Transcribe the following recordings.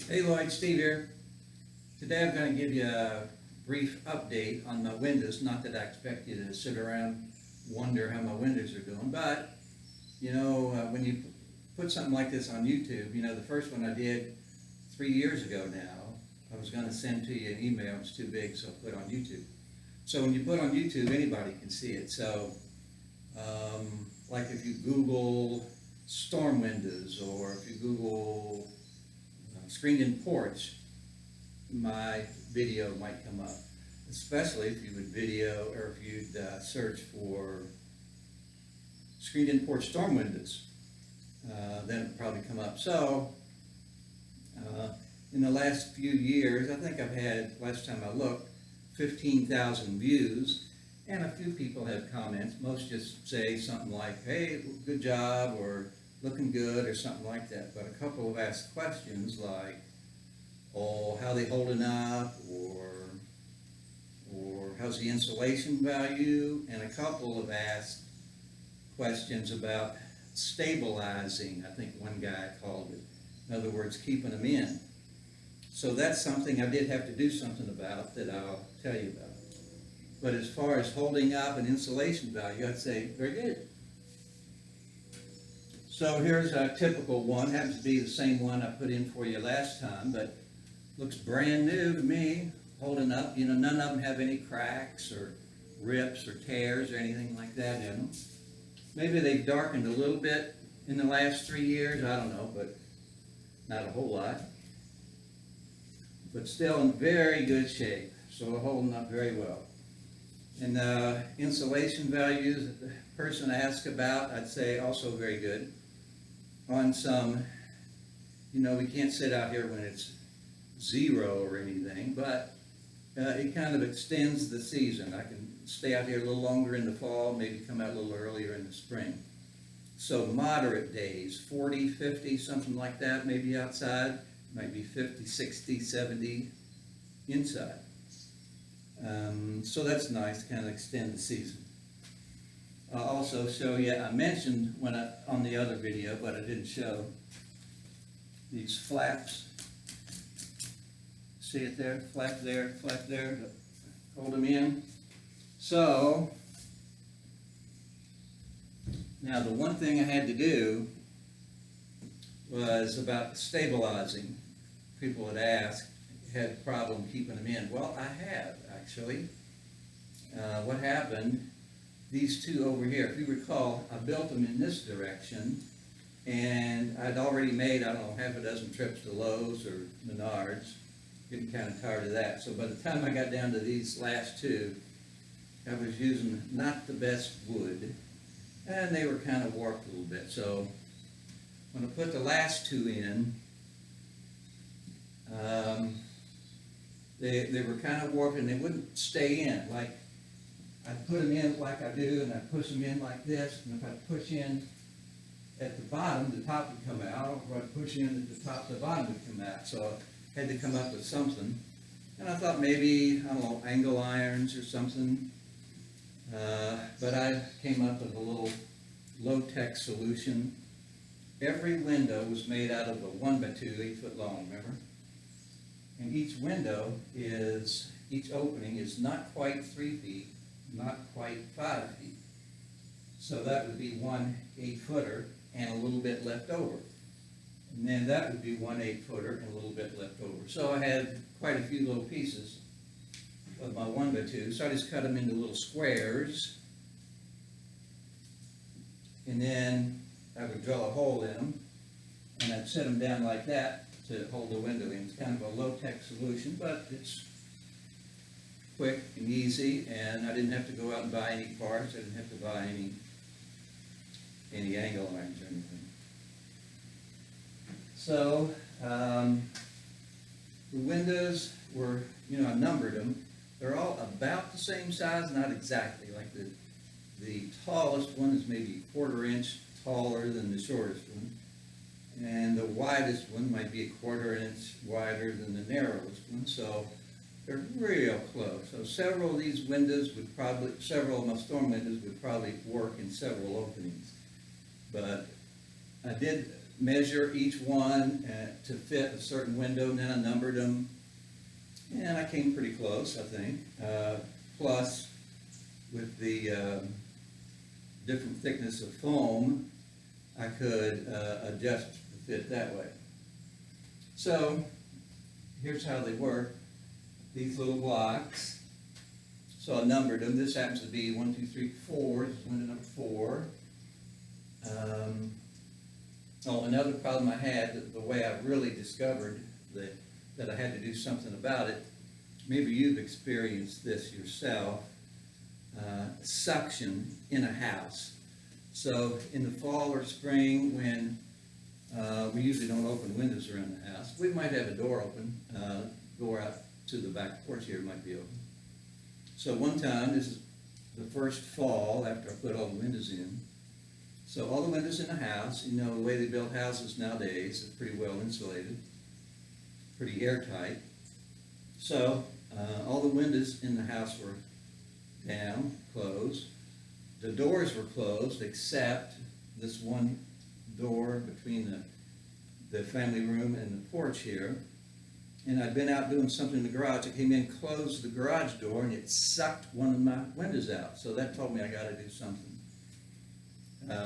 Hey Lloyd, Steve here. Today I'm going to give you a brief update on my windows. Not that I expect you to sit around wonder how my windows are doing, but when you put something like this on YouTube, the first one I did 3 years ago now, I was going to send to you an email. It's too big, so I put on YouTube. So when you put on YouTube, anybody can see it. So like if you Google storm windows, or if you Google screened in porch, my video might come up, especially if you would video or if you'd search for screened in porch storm windows, then it would probably come up. So in the last few years, I think I've had, last time I looked, 15,000 views, and a few people have comments. Most just say something like, hey, good job, or looking good, or something like that. But a couple have asked questions like, oh, how they holding up, or how's the insulation value, and a couple have asked questions about stabilizing, I think one guy called it. In other words, keeping them in. So that's something I did have to do something about that I'll tell you about. But as far as holding up and insulation value, I'd say very good. So here's a typical one. Happens to be the same one I put in for you last time, but looks brand new to me, holding up. None of them have any cracks or rips or tears or anything like that in them. Maybe they've darkened a little bit in the last 3 years, I don't know, but not a whole lot. But still in very good shape, so holding up very well. And insulation values that the person asked about, I'd say also very good. On some, we can't sit out here when it's 0 or anything, but it kind of extends the season. I can stay out here a little longer in the fall, maybe come out a little earlier in the spring. So moderate days, 40, 50, something like that, maybe outside, might be 50, 60, 70 inside. So that's nice to kind of extend the season. I'll also show you, I mentioned on the other video, but I didn't show these flaps. See it there? Flap there to hold them in. So, now the one thing I had to do was about stabilizing. People had asked, had a problem keeping them in. Well, I have, actually. What happened, these two over here, if you recall, I built them in this direction, and I'd already made, I don't know, half a dozen trips to Lowe's or Menards. Getting kind of tired of that. So by the time I got down to these last two, I was using not the best wood, and they were kind of warped a little bit. So when I put the last two in, they were kind of warped and they wouldn't stay in. Like, I'd put them in like I do, and I'd push them in like this, and if I push in at the bottom, the top would come out, or I'd push in at the top, the bottom would come out. So I had to come up with something. And I thought maybe, I don't know, angle irons or something. But I came up with a little low-tech solution. Every window was made out of a 1x2, 8 foot long, remember? And each opening is not quite 3 feet, not quite 5 feet. So that would be one 8-footer and a little bit left over. And then that would be one 8-footer and a little bit left over. So I had quite a few little pieces of my 1x2. So I just cut them into little squares. And then I would drill a hole in them. And I'd set them down like that to hold the window in. It's kind of a low-tech solution, but it's quick and easy. And I didn't have to go out and buy any parts. I didn't have to buy any angle irons or anything. So, the windows were, I numbered them. They're all about the same size, not exactly. Like the tallest one is maybe a 1/4 inch taller than the shortest one. And the widest one might be a 1/4 inch wider than the narrowest one. So they're real close. So several of my storm windows would probably work in several openings. But I did measure each one to fit a certain window, and then I numbered them, and I came pretty close, I think. Plus, with the different thickness of foam, I could adjust the fit that way. So, here's how they work. These little blocks. So I numbered them. This happens to be 1, 2, 3, 4. This is window number 4. Another problem I had, the way I really discovered that I had to do something about it, maybe you've experienced this yourself, suction in a house. So in the fall or spring when we usually don't open windows around the house, we might have a door open, door out to the back porch here might be open. So one time, this is the first fall after I put all the windows in. So all the windows in the house, you know, the way they build houses nowadays, are pretty well insulated, pretty airtight. So all the windows in the house were down, closed. The doors were closed except this one door between the family room and the porch here. And I'd been out doing something in the garage. I came in, closed the garage door, and it sucked one of my windows out. So that told me I got to do something.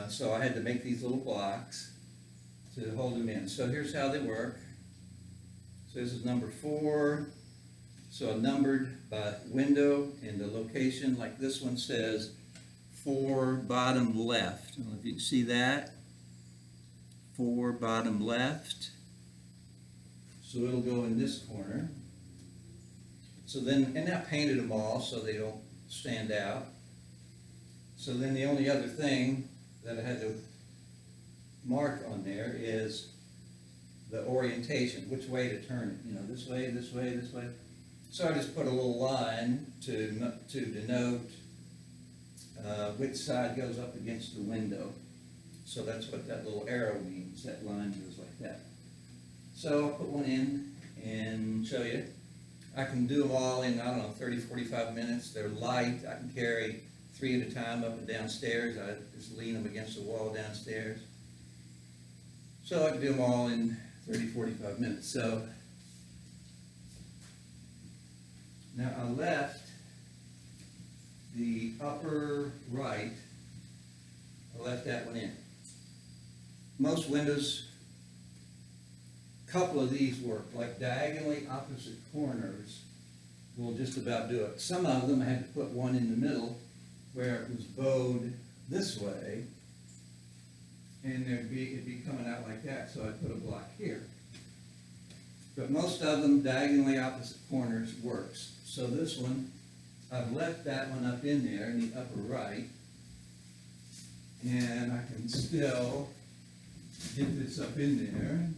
So I had to make these little blocks to hold them in. So here's how they work. So this is number 4. So I numbered by window and the location, like this one says 4 bottom left. I don't know if you can see that. 4 bottom left. So it'll go in this corner. So then, and I painted them all so they don't stand out. So then the only other thing that I had to mark on there is the orientation, which way to turn it. You know, this way, this way, this way. So I just put a little line to denote which side goes up against the window. So that's what that little arrow means. That line goes like that. So I'll put one in and show you. I can do them all in, I don't know, 30, 45 minutes. They're light. I can carry 3 at a time up and downstairs. I just lean them against the wall downstairs. So I can do them all in 30, 45 minutes. So now I left the upper right, I left that one in. Most windows, couple of these work, like diagonally opposite corners will just about do it. Some of them I had to put one in the middle where it was bowed this way, and it'd be coming out like that, so I put a block here. But most of them, diagonally opposite corners works. So this one, I've left that one up in there in the upper right, and I can still get this up in there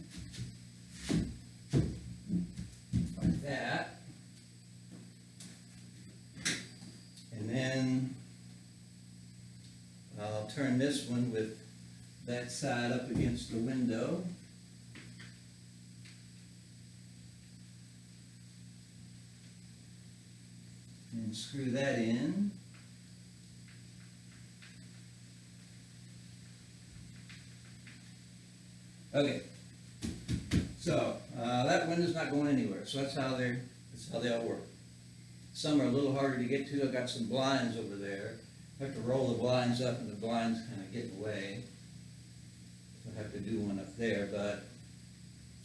like that. And then I'll turn this one with that side up against the window. And screw that in. Okay. So that window's not going anywhere. So that's how they all work. Some are a little harder to get to. I've got some blinds over there. I have to roll the blinds up, and the blinds kind of get in the way. So I have to do one up there, but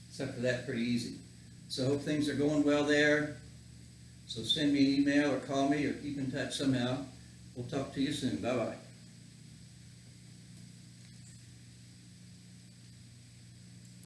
except for that, pretty easy. So I hope things are going well there. So send me an email or call me or keep in touch somehow. We'll talk to you soon. Bye-bye.